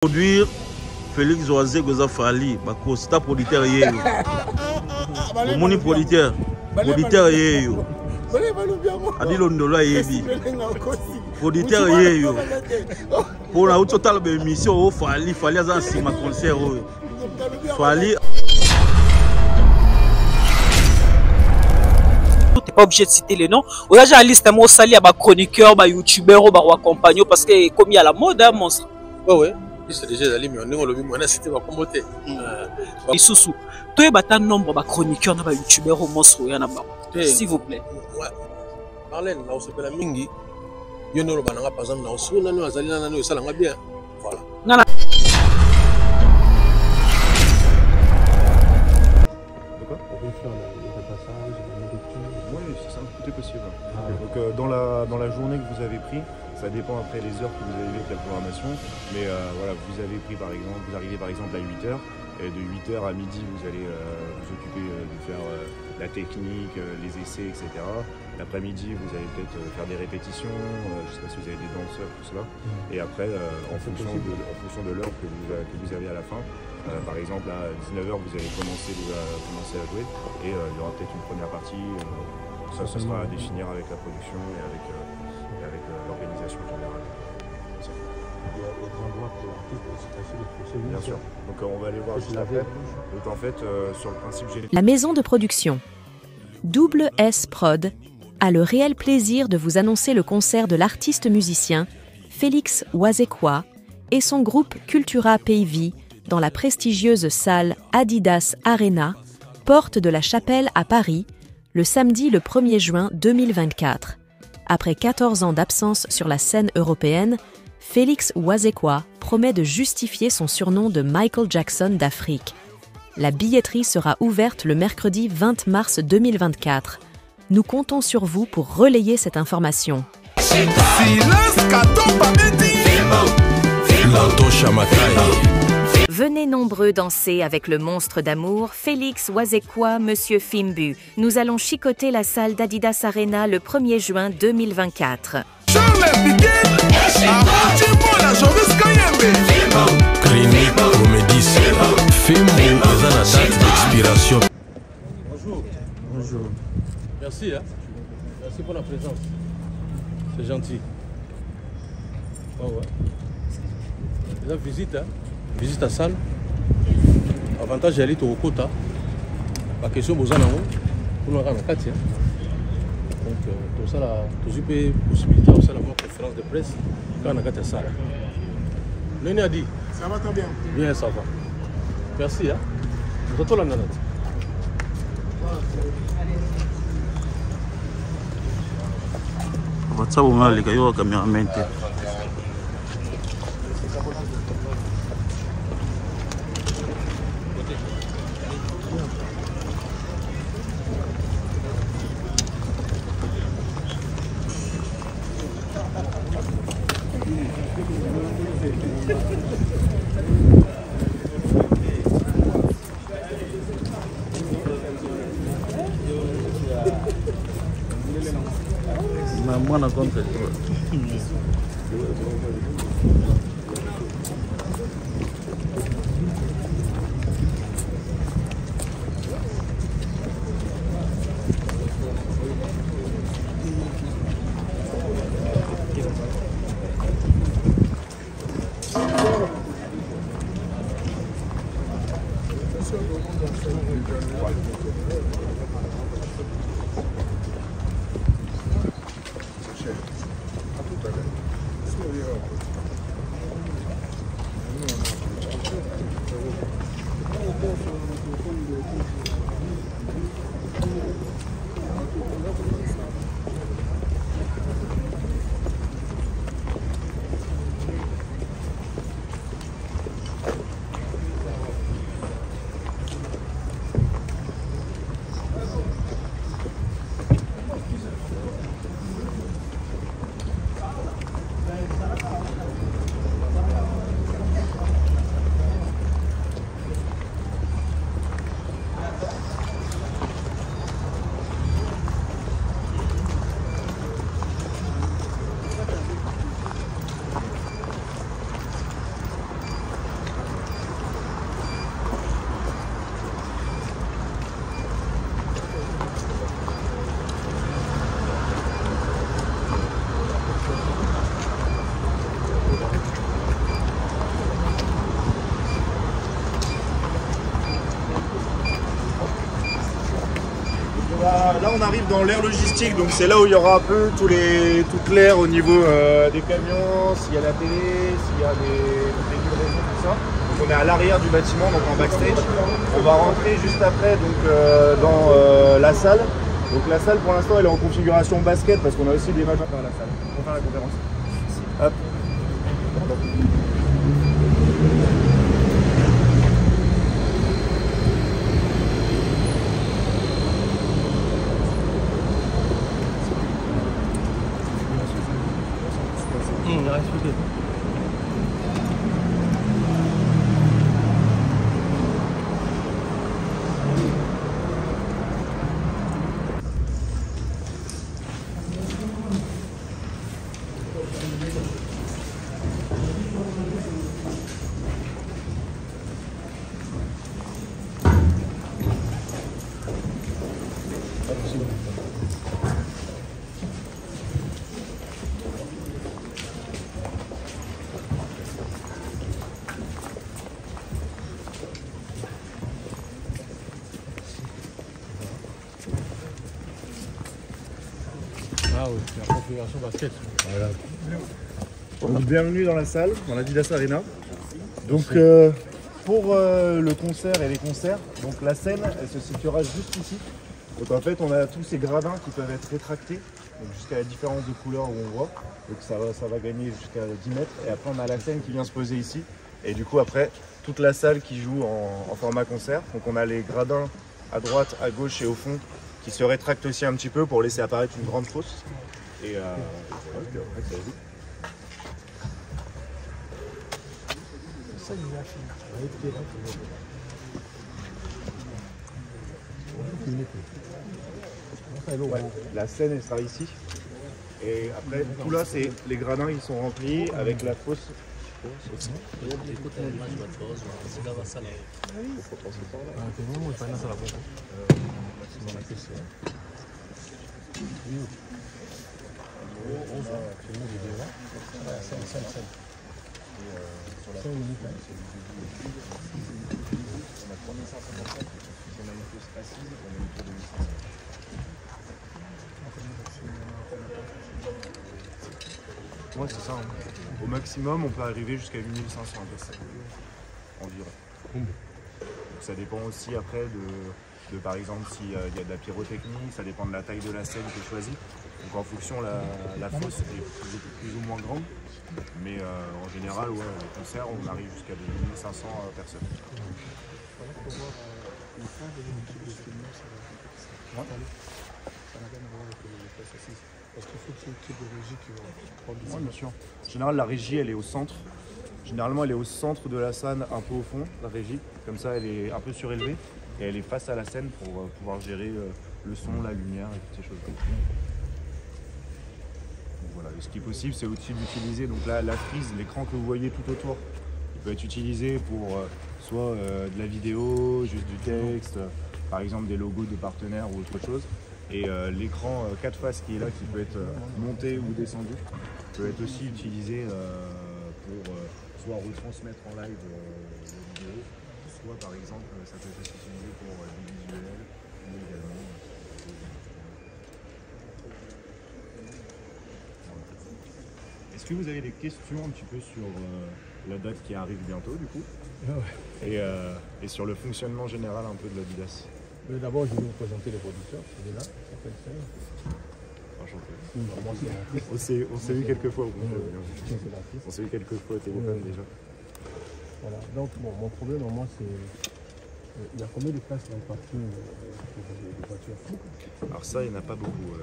Produire Félix Oazé Goza Fali, c'est un producteur yeyo. Mon producteur yeyo. Adilo Ndola yebi. Producteur yeyo. Pour la haute totale de émission au Fali azan si ma concert Fali. T'es pas obligé de citer les noms. On a déjà la liste moi sali à chroniqueur, youtubeur, compagnon parce que comme il y a la mode hein, monstre. Ouais. C'est déjà allé mais on a cité ma communauté. Isusu. Toi et bata nombre ba chroniqueur na ba youtubeur au monstre ya na ba. S'il vous plaît. Ouais. Marlène là on s'appelle mingi. Yo no ba na par exemple na osu na no azali na no sala nga bien. Voilà. Nana. Oui, c'est tout possible. Donc dans la journée que vous avez pris, ça dépend après les heures que vous avez avec la programmation, mais voilà, vous avez pris par exemple, vous arrivez par exemple à 8h, et de 8h à midi vous allez vous occuper de faire la technique, les essais, etc. L'après-midi vous allez peut-être faire des répétitions, je ne sais pas si vous avez des danseurs, tout cela, et après en fonction de l'heure que vous avez à la fin, par exemple à 19h vous allez commencer à jouer, et il y aura peut-être une première partie, ça sera à définir avec la production et avec l'organisation générale. Bien sûr. Donc on va aller voir juste après. Donc en fait, sur le principe général... La maison de production Double S Prod a le réel plaisir de vous annoncer le concert de l'artiste musicien Félix Oazekwa et son groupe Cultura PV dans la prestigieuse salle Adidas Arena, porte de la Chapelle à Paris, le samedi le 1er juin 2024. Après 14 ans d'absence sur la scène européenne, Félix Oazekwa promet de justifier son surnom de Michael Jackson d'Afrique. La billetterie sera ouverte le mercredi 20 mars 2024. Nous comptons sur vous pour relayer cette information. Venez nombreux danser avec le monstre d'amour, Félix Oazekwa, Monsieur Fimbu. Nous allons chicoter la salle d'Adidas Arena le 1er juin 2024. Bonjour. Merci, hein. Merci pour la présence. C'est gentil. Oh ouais. La visite, hein. Visite à la salle. Avantage d'aller au quota. La question pour nous pour nous rendre Donc tout ça là, tout ça peut possibilité aussi d'avoir conférence de presse quand on a la salle. Léni a dit. Ça va très bien. Bien ça va. Merci hein. Nous attendons la nanette. WhatsApp au mal les gars, yo caméraman. Mana konten on arrive dans l'aire logistique, donc c'est là où il y aura un peu toute l'air au niveau des camions, s'il y a la télé, s'il y a des livraisons, tout ça. Donc on est à l'arrière du bâtiment, donc en backstage. On va rentrer juste après donc, dans la salle. Donc la salle pour l'instant elle est en configuration basket parce qu'on a aussi des matchs dans la salle pour faire la conférence. Hop. Ah oui, c'est la configuration basket. Voilà. Donc, bienvenue dans la salle, dans la Adidas Arena. Donc pour le concert et les concerts, donc la scène elle se situera juste ici. Donc en fait on a tous ces gradins qui peuvent être rétractés jusqu'à la différence de couleur où on voit. Donc ça va gagner jusqu'à 10 mètres. Et après on a la scène qui vient se poser ici. Et du coup après toute la salle qui joue en format concert. Donc on a les gradins à droite, à gauche et au fond qui se rétractent aussi un petit peu pour laisser apparaître une grande fosse. Et après ça joue. Ouais, la scène elle sera ici et après tout là c'est les gradins ils sont remplis avec la fosse aussi. Ouais, c'est ça. Hein. Au maximum, on peut arriver jusqu'à 8500 personnes environ. Donc, ça dépend aussi après de par exemple s'il y a de la pyrotechnie, ça dépend de la taille de la scène qui est choisie. Donc en fonction, la fosse est plus ou moins grande. Mais en général, ouais, les concerts, on arrive jusqu'à 2500 personnes. Ouais. Parce qu'il faut qu'il y ait une type de régie qui va prendre du temps. Bien sûr. En général, la régie, elle est au centre. Généralement, elle est au centre de la scène, un peu au fond, la régie. Comme ça, elle est un peu surélevée. Et elle est face à la scène pour pouvoir gérer le son, la lumière et toutes ces choses-là. Voilà. Et ce qui est possible, c'est aussi d'utiliser donc la frise, l'écran que vous voyez tout autour. Il peut être utilisé pour soit de la vidéo, juste du texte, par exemple des logos de partenaires ou autre chose. Et l'écran 4 faces qui est là, qui peut être monté ou descendu, peut être aussi utilisé pour soit retransmettre en live la vidéo, soit par exemple ça peut être aussi utilisé pour du visuel ou également. Est-ce que vous avez des questions un petit peu sur la date qui arrive bientôt du coup et sur le fonctionnement général un peu de l'Adidas? D'abord, je vais vous présenter les producteurs. Il est là, il s'appelle Serge. Enchanté. On s'est vu quelques fois. On s'est vu quelques fois au téléphone déjà. Voilà. Donc, bon, mon problème, moi, c'est... il y a combien de places dans le parking pour les voitures? Alors ça, il n'y en a pas beaucoup.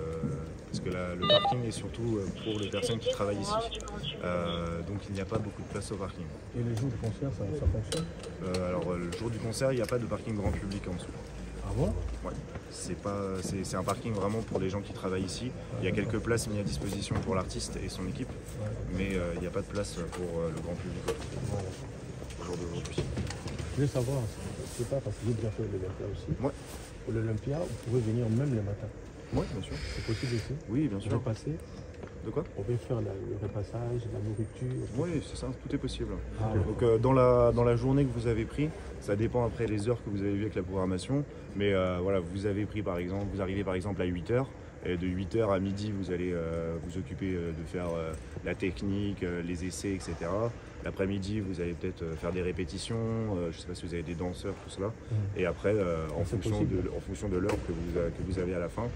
Parce que le parking est surtout pour les personnes qui travaillent ici. Donc il n'y a pas beaucoup de place au parking. Et les jours du concert, ça fonctionne? Alors le jour du concert, il n'y a pas de parking grand public en dessous. Ah bon? Ouais. C'est un parking vraiment pour les gens qui travaillent ici. Il y a quelques places mises à disposition pour l'artiste et son équipe, mais il n'y a pas de place pour le grand public au jour d'aujourd'hui. Je voulais savoir, je sais pas, parce que j'ai déjà fait l'Olympia aussi. Ouais. Pour l'Olympia, vous pouvez venir même le matin. Oui, bien sûr. C'est possible aussi? Oui, bien sûr. Passer. De quoi? On peut faire le repassage, la nourriture. Oui, c'est ça, tout est possible. Ah, Donc dans la journée que vous avez pris, ça dépend après les heures que vous avez vues avec la programmation, mais voilà, vous avez pris par exemple, vous arrivez par exemple à 8h, et de 8h à midi, vous allez vous occuper de faire la technique, les essais, etc. L'après-midi, vous allez peut-être faire des répétitions, je ne sais pas si vous avez des danseurs, tout cela. Et après, en fonction de l'heure que vous avez à la fin,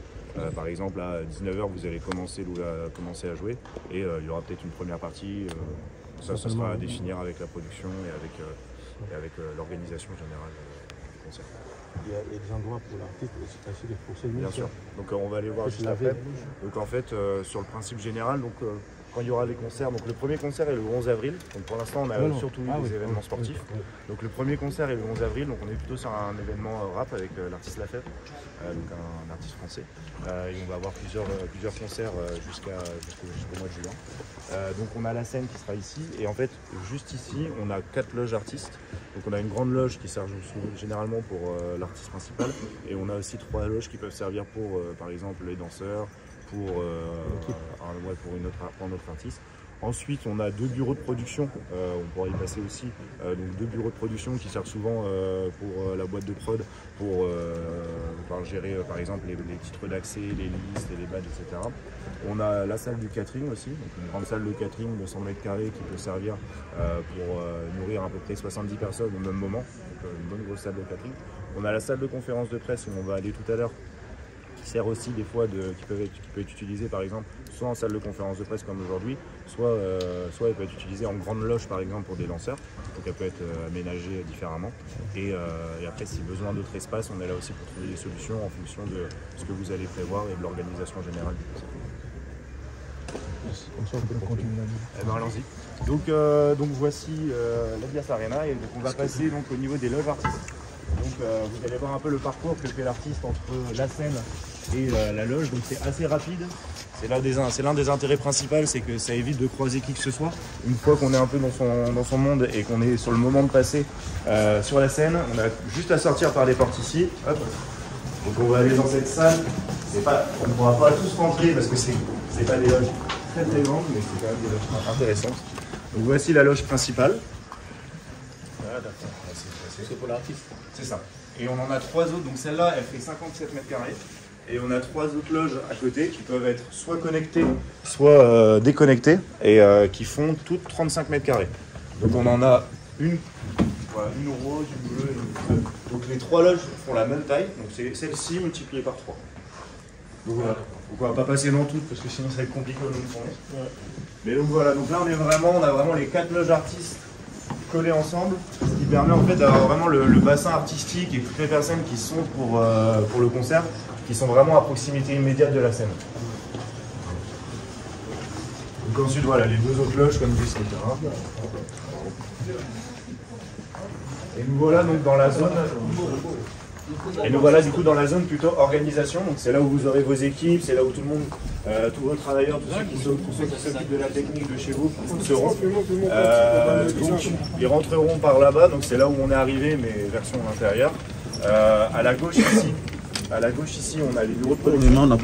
par exemple à 19h, vous allez commencer à jouer, et il y aura peut-être une première partie, ça sera à définir avec la production et avec l'organisation générale du concert. Il y a des endroits pour l'artiste aussi passer des procès. Bien sûr. Donc on va aller voir juste après. Donc en fait, sur le principe général, donc quand il y aura les concerts, donc le premier concert est le 11 avril. Donc pour l'instant, on a surtout eu des événements sportifs. Donc le premier concert est le 11 avril. Donc on est plutôt sur un événement rap avec l'artiste Lafèvre, donc un artiste français. Et on va avoir plusieurs concerts jusqu'au mois de juin. Donc on a la scène qui sera ici. Et en fait, juste ici, on a 4 loges artistes. Donc on a une grande loge qui sert généralement pour l'artiste principal. Et on a aussi 3 loges qui peuvent servir pour, par exemple, les danseurs, pour un autre artiste. Ensuite, on a 2 bureaux de production, on pourra y passer aussi, donc 2 bureaux de production qui servent souvent pour la boîte de prod, pour gérer par exemple les titres d'accès, les listes, les badges, etc. On a la salle du catering aussi, donc une grande salle de catering de 100 mètres carrés qui peut servir pour nourrir à peu près 70 personnes au même moment, donc une bonne grosse salle de catering. On a la salle de conférence de presse où on va aller tout à l'heure, qui sert aussi des fois qui peut être utilisée par exemple soit en salle de conférence de presse comme aujourd'hui, soit elle peut être utilisée en grande loge par exemple pour des lanceurs, donc elle peut être aménagée différemment. Et après, si besoin d'autres espaces, on est là aussi pour trouver des solutions en fonction de ce que vous allez prévoir et de l'organisation générale du concert. Comme ça, on peut continuer. Eh ben, allons-y. Donc voici l'Adidas Arena, et donc on va passer donc au niveau des loges artistes. Donc vous allez voir un peu le parcours que fait l'artiste entre la scène et la loge, donc c'est assez rapide. C'est l'un des intérêts principaux, c'est que ça évite de croiser qui que ce soit. Une fois qu'on est un peu dans son monde et qu'on est sur le moment de passer sur la scène, on a juste à sortir par les portes ici. Hop. Donc on va aller dans cette salle. On ne pourra pas tous rentrer parce que c'est pas des loges très très grandes, mais c'est quand même des loges intéressantes. Donc voici la loge principale. Voilà, d'accord. C'est pour l'artiste. C'est ça. Et on en a 3 autres, donc celle-là elle fait 57 mètres carrés. Et on a 3 autres loges à côté qui peuvent être soit connectées, soit déconnectées, et qui font toutes 35 mètres carrés. Donc on en a une rose, une bleue et une bleue. Donc les 3 loges font la même taille, donc c'est celle-ci multipliée par 3. Donc voilà. Donc on va pas passer dans toutes parce que sinon ça va être compliqué au long de journée. Mais donc voilà, donc là on a vraiment les 4 loges artistes collés ensemble, ce qui permet en fait d'avoir vraiment le bassin artistique et toutes les personnes qui sont pour le concert, qui sont vraiment à proximité immédiate de la scène. Donc ensuite voilà les 2 autres loges comme juste, etc. Et nous voilà donc dans la zone. Et nous voilà du coup dans la zone plutôt organisation, donc c'est là où vous aurez vos équipes, c'est là où tout le monde, tous vos travailleurs, tous ceux qui s'occupent de la technique de chez vous seront. Donc ils rentreront par là-bas, donc c'est là où on est arrivé, mais version intérieure. À la gauche ici, on a les bureaux de production. Donc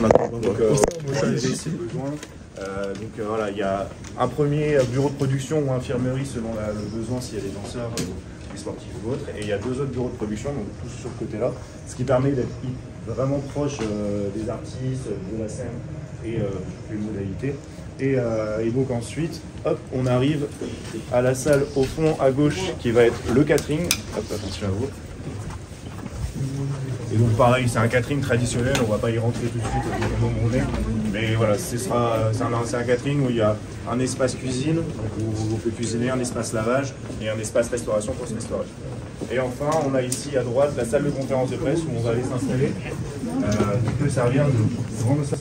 voilà, il y a un premier bureau de production ou infirmerie selon le besoin s'il y a des danseurs, des sportifs ou autres, et il y a 2 autres bureaux de production, donc tous sur le côté là, ce qui permet d'être vraiment proche des artistes, de la scène et des modalités. Et donc ensuite, hop, on arrive à la salle au fond à gauche qui va être le catering. Hop, attention à vous. Et donc pareil, c'est un catering traditionnel, on ne va pas y rentrer tout de suite au moment où on est. Mais voilà, c'est un catering où il y a un espace cuisine, donc où on peut cuisiner, un espace lavage et un espace restauration pour se restaurer. Et enfin, on a ici à droite la salle de conférence de presse où on va aller s'installer, qui peut servir de grande salle.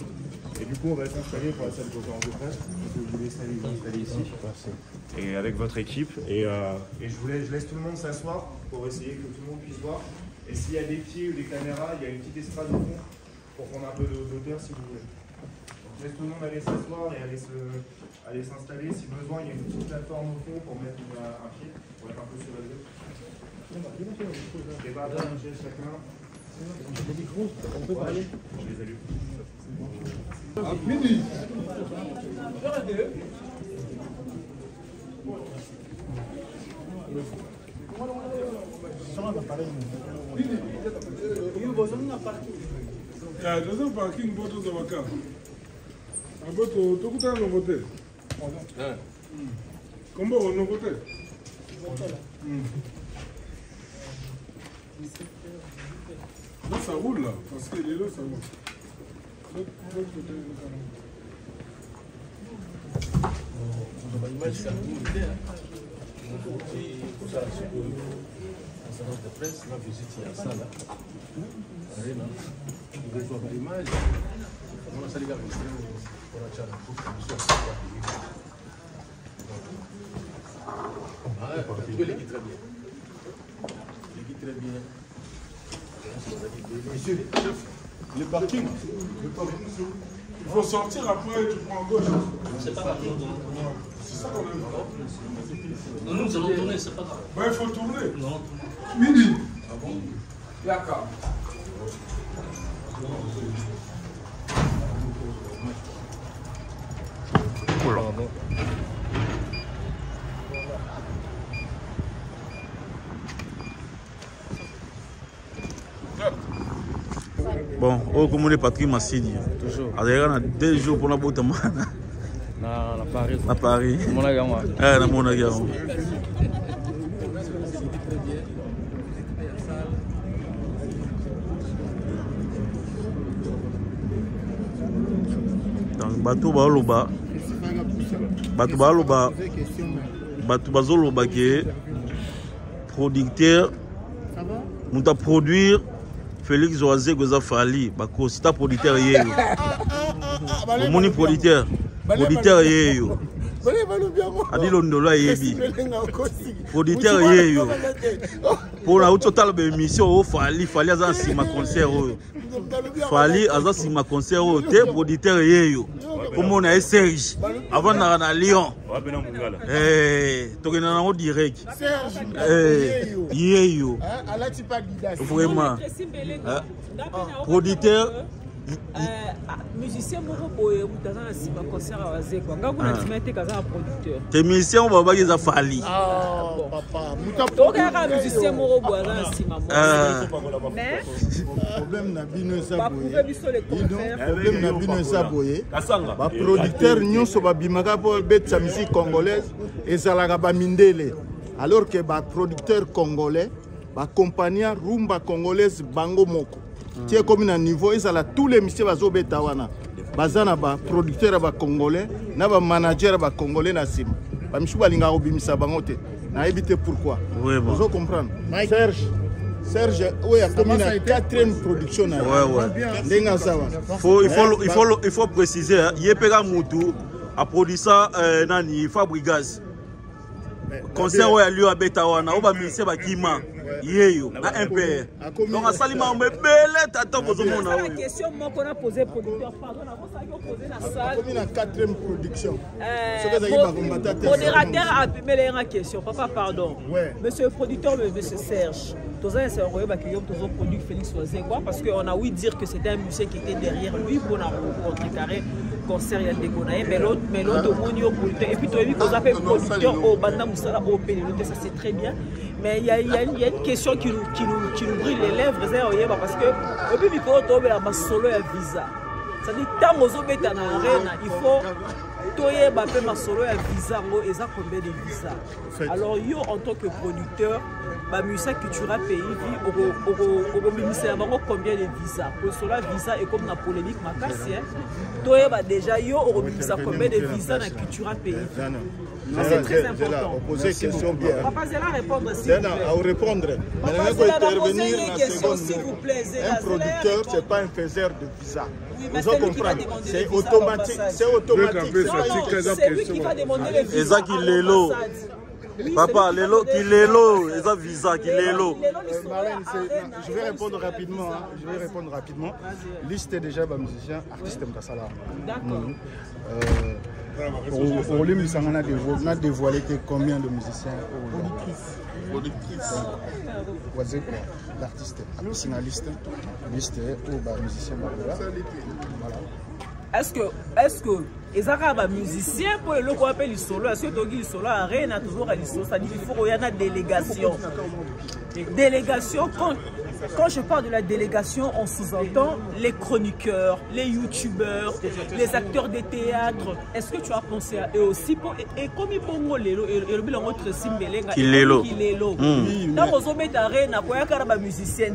Et du coup, on va s'installer pour la salle de conférence de presse. Donc, vous laissez aller vous installer ici, et avec votre équipe. Et je laisse tout le monde s'asseoir pour essayer que tout le monde puisse voir. Et s'il y a des pieds ou des caméras, il y a une petite estrade au fond pour prendre un peu d'hauteur si vous voulez. Donc, je laisse tout le monde aller s'asseoir et aller s'installer. Si besoin, il y a une petite plateforme au fond pour mettre un pied, pour être un peu sur la deux. Des barres chacun. On peut parler. Midi. Deuxième parking, boto de Waka. Un boto, tout le monde voté. Comment on a voté? Là, ça roule là, parce que les deux, ça roule. De presse, la visite à la salle. Vous avez l'image. On a salé la visite pour la chaîne. L'équipe très bien. L'équipe très bien. Monsieur, le parking. Il faut sortir après, tu prends à gauche. C'est pas parking. C'est ça qu'on aime. Non, nous allons tourner, c'est pas grave. Ben, il faut tourner. Non. Midi. Ah bon? D'accord. Bon, on commande Patrick Massidi. Toujours. Alors, 2 jours pour la botte Na Paris. à Paris. Mon agama. Na mon agama. Donc, bateau baloba. Bateau baloba. Bateau bazoloba qui producteur. Nous t'a produire Félix Oazé Goza Fali. Bako, c'est un producteur hier. Mon producteur. Producteur hier. Adilo Ndola yebi. Producteur hier. Pour la total émission, Fali Azan Sima concert. Fali Azan Sima concert. T'es producteur hier. Comme on a Serge. Avant d'aller à Lyon. Tu es en direct. Serge. Vraiment. Producteur. Musicien moko boye mutaza na sima concert à Wazekwa ngaku na timete kaza producteur tes musiciens baba za Fali papa muta musicien moko boye na sima mais problème na bino eza boye problème na bino eza boye ba producteur nyonso babimaka po betsa musique congolaise ezalaka ba mindele alors que ba producteur congolais ba compagnie rumba congolaise bango moko tiens comme un niveau ils ont tous les messieurs bazo betawana bazana ba producteur ba congolais na ba manager ba congolais na sim ba mishu balinga obimisa bango te na éviter pourquoi vous comprendre Serge oui a comme une 4e production na ndenga sawa il faut préciser yepeka mutu a produit ça nani Fabregas concert où il y a lieu à Betawana on va misser ba kima yeyo na MPR donc asalima mbele tata bozomona la question moko na poser producteur pardon na ça qui poser na salle comme une 4e production modérateur a pimé la question papa pardon monsieur le producteur monsieur Serge tous un c'est envoyé ba kiyo tous produit Félix Oazé quoi parce que on a ouï dire que c'était un musicien qui était derrière lui pour na contrecarrer concert ya dégonaye mais l'autre monio producteur et puis toi vous appelez producteur au banda musala au PNL ça c'est très bien mais il y a une question qui nous brûle les lèvres parce que au plus micro tombe la solo ya visa ça dit tant aux obéta na arena il faut toyer ba pe solo ya visa ngo eza combien de visa alors yo en tant que producteur ba musique culturelle pays au ministère bango combien de visa pour cela visa et comme na polémique makasi toyer ba déjà yo au ministère combien de visa na culturelle pays. C'est très important. On pose question bien. Papa, je vais répondre s'il vous plaît. À répondre. Un producteur, ce n'est pas un faiseur de visa. Vous comprenez? C'est automatique. C'est automatique. C'est lui qui va demander le visa. Eza qui lelo. Papa, lelo qui lelo. Eza visa qui lelo. Je vais répondre rapidement. Liste déjà des musiciens, artistes Mkassala. D'accord. Au lieu de a dévoilé combien de musiciens Oisé quoi, l'artiste, liste ou musicien. Voilà. Est-ce que les arabes musiciens pour le qu'on appelle les solos, est-ce que les solos arène a toujours les solos, ça dit il faut qu'il y ait une délégation. Délégation, quand je parle de la délégation, on sous-entend les chroniqueurs, les youtubeurs, les acteurs de théâtre. Est-ce que tu as pensé à eux aussi et comme ils font le bilan entre Simbelenga et Kilelo. Dans vos hommes arène à quoi il musicien.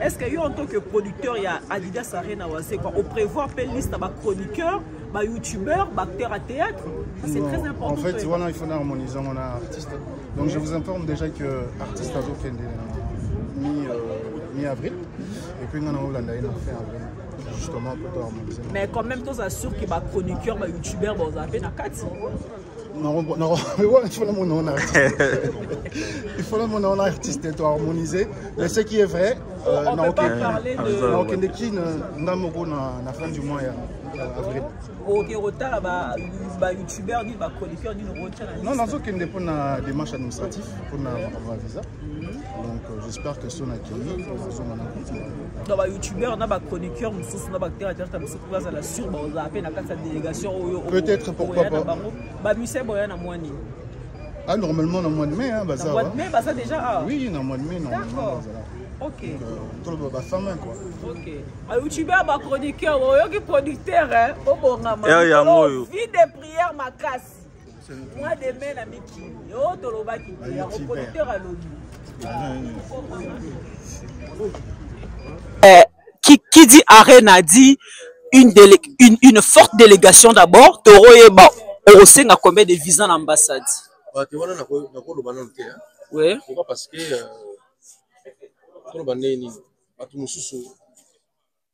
Est-ce que en tant que producteur il y a Adidas Arena c'est quoi? On prévoit une liste de chroniqueurs, de youtubeurs, d'acteurs à théâtre. C'est très important. En fait, voilà, il faut harmoniser mon artiste. Donc je vous informe déjà que l'artiste a fait mi-avril et puis nous avons fait avril justement pour harmoniser. Mais quand même, tu assures que les chroniqueurs, les youtubeurs, ils ont fait la 4. Non, il faut mon nom artiste. Il faut mon nom artiste pour harmoniser. Mais ce qui est vrai, on ne peut pas parler de qui n'a la fin du mois avril. Ok, retard, les youtubeurs, les chroniqueurs, ils retard. Non, nous avons une démarche administrative pour avoir un visa. Donc j'espère que ce n'est accueilli. Donc les youtubeurs, les chroniqueurs, les acteurs, les délégation. Peut-être pourquoi pas. Ah, normalement, dans le mois de mai, hein, ça. Mois de mai, ça déjà. Oui, dans le mois de mai, d'accord. Ok. Tout le monde va faire main, quoi. Ok. Les youtubeurs, les chroniqueurs, les producteurs, hein, vie de prière, ma casse. Moi, demain, la Miki. Oh, Tolobaki, les producteurs à l'ONU. Qui dit Arena dit une forte délégation d'abord. Toro Yeba, on a combien de visas à l'ambassade? Oui. Parce que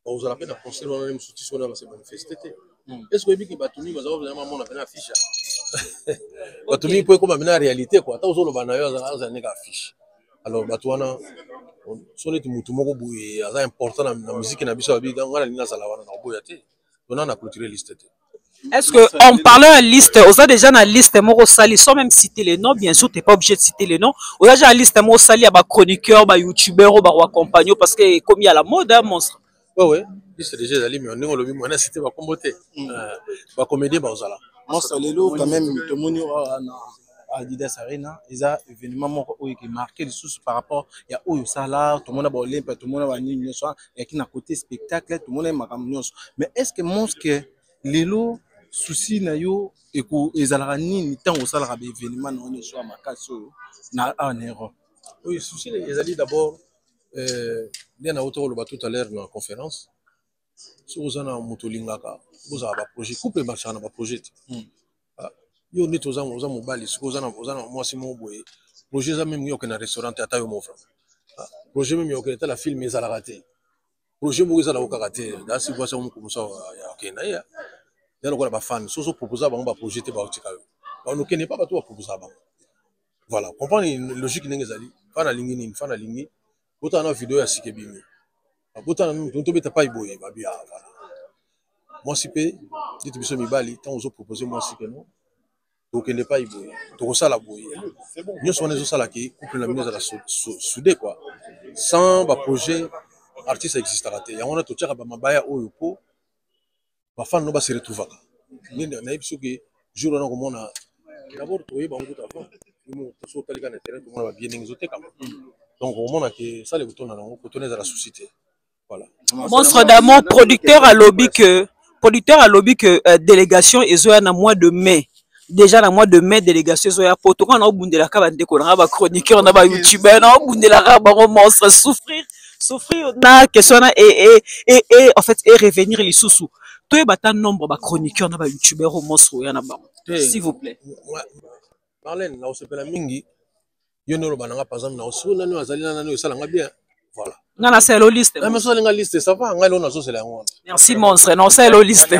vous allez faire un concert, on a une soutien, on va se manifester. Est-ce que vous avez vraiment une affiche? Batumi peut comme la réalité quoi. Tant que vous avez une affiche. Alors Batouana, son est mutu moko boye, c'est important la musique na biso abi ngala lina sala wana na boyate. On a clôturé liste. Est-ce que en parlant de liste, on a déjà une liste moko sali sans même citer les noms, bien sûr, tu n'es pas obligé de citer les noms. On a déjà une liste moko sali à ba chroniqueurs, ba youtubeurs, ba accompagnants parce que comme il y a la mode hein, monstre. Ouais, liste déjà d'aller mais on est le on a cité ba comboté. Ba comédien ba ozala. Monstre lelo quand même tout le monde à Adidas Arena, ils ont événement qui marqué les sources par rapport à où ça là, tout le monde a l'Olympe, tout le monde a une soir et qui n'a côté spectacle, tout le monde a marqué. Mais est-ce que monstre que lelo souci na yo et que ils allaient ni temps au salaire événement non soit marqué na en erreur. Oui, souci les alliés d'abord bien à autour le tout à l'heure dans la conférence. Si vous en avez motolingaka, vous avez un projet, couple marché on a un projet. Yo net aux mobile, si vous en avez moi si mon boy, projet ça même yo que na restaurant à taille mon frère. Projet même yo que la film mais à la raté. Projet mo ça la raté. Dans si vous ça on comme ça OK na ya. Là on a pas fan, so proposer ba on va projeter ba otika yo. On ne connaît pas tout à proposer ba. Voilà, comprendre une logique n'engezali. Fana lingi ni fana lingi. Autant na vidéo ya sikebimi. Autant on to beta pas iboye ba bien voilà. Moi si pe, dit biso mibali, tant on proposer moi si que non. Donc il n'est pas iboye. Donc ça la boye. Nous sommes les ça qui couple la mise à la soudé quoi. Sans ba projet artiste existe raté. Ya on a tout tchaka ba mabaya oyo po. Ba fan no ba se retrouver. Ni na biso que jour on a comme on a d'abord toyé ba nguta avant. Nous so talika na terrain tout le monde va bien exoté comme. Donc au moment que ça les boutons na ngo cotonner à la société. Voilà. Monstre d'amour producteur à lobby que délégation et zoya na mois de mai. Déjà dans le mois de mai, délégation Zoya Poto, on a obundé la cave de on a chroniqueur, on a youtubeur, on a obundé la cave, on monstre, souffrir, on a question et en fait, et revenir les sous-sous. Toi, il y a un nombre de chroniqueurs, on a youtubeur, on monstre, on a s'il vous plaît. Marlène, là, on s'appelle la Mingi. Il y a un nombre par exemple, on a bien. Voilà. Non, c'est la liste. Mais ça, la liste, ça va, on a la liste. Merci, monstre, non, c'est la liste.